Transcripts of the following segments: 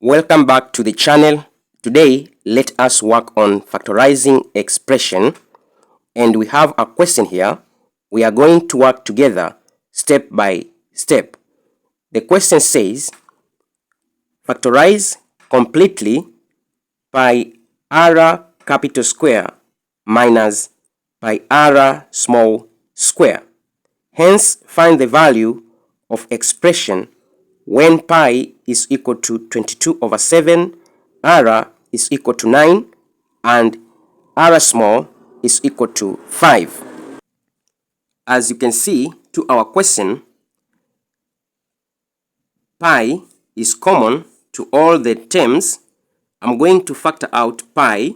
Welcome back to the channel. Today, let us work on factorizing expression, and we have a question here. We are going to work together step by step. The question says, factorize completely πr capital square minus πr small square. Hence, find the value of expression when pi is equal to 22/7, r is equal to 9, and r small is equal to 5. As you can see to our question, pi is common to all the terms. I'm going to factor out pi.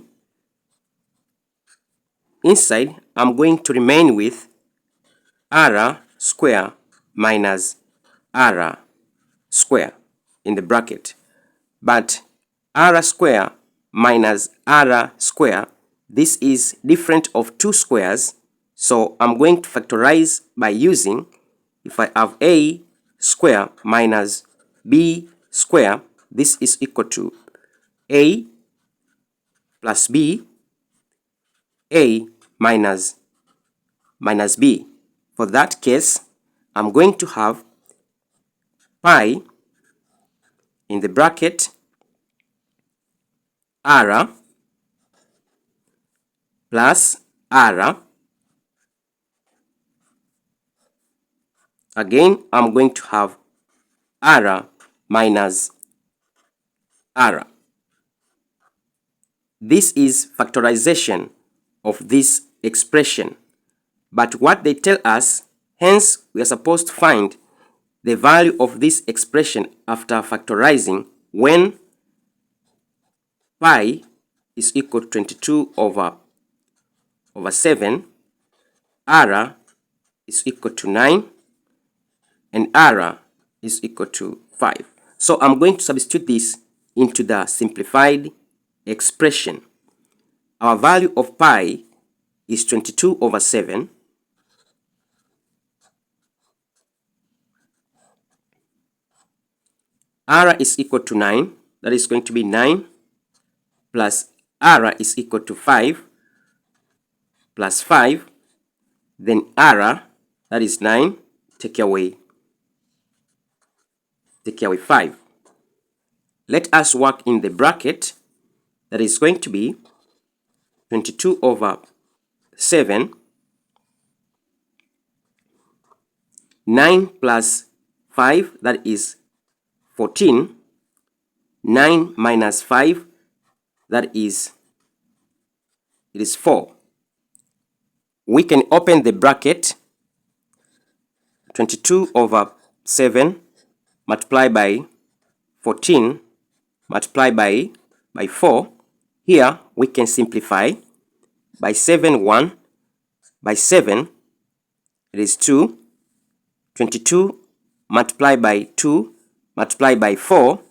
Inside, I'm going to remain with r square minus r square in the bracket, but r square minus r square, this is different of two squares, so I'm going to factorize by using, if I have a square minus b square, this is equal to a plus b, a minus b. For that case, I'm going to have pi in the bracket r plus r. Again, I'm going to have r minus r. This is factorization of this expression. But what they tell us, hence we are supposed to find the value of this expression after factorizing when pi is equal to 22/7, r is equal to 9, and r is equal to 5. So I'm going to substitute this into the simplified expression. Our value of pi is 22/7. R is equal to 9, that is going to be 9, plus R is equal to 5, plus 5, then R, that is 9, take away 5. Let us work in the bracket, that is going to be 22/7, 9 plus 5, that is 14, 9 minus 5, that is, it is 4. We can open the bracket, 22/7 multiplied by 14 multiplied by 4. Here we can simplify by 7, 1, by 7, it is 2, 22 multiplied by 2 multiplied by 4,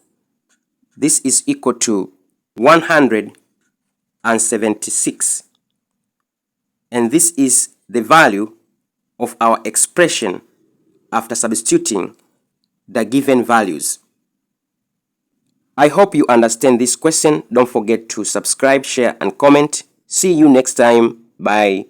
this is equal to 176. And this is the value of our expression after substituting the given values. I hope you understand this question. Don't forget to subscribe, share, and comment. See you next time. Bye.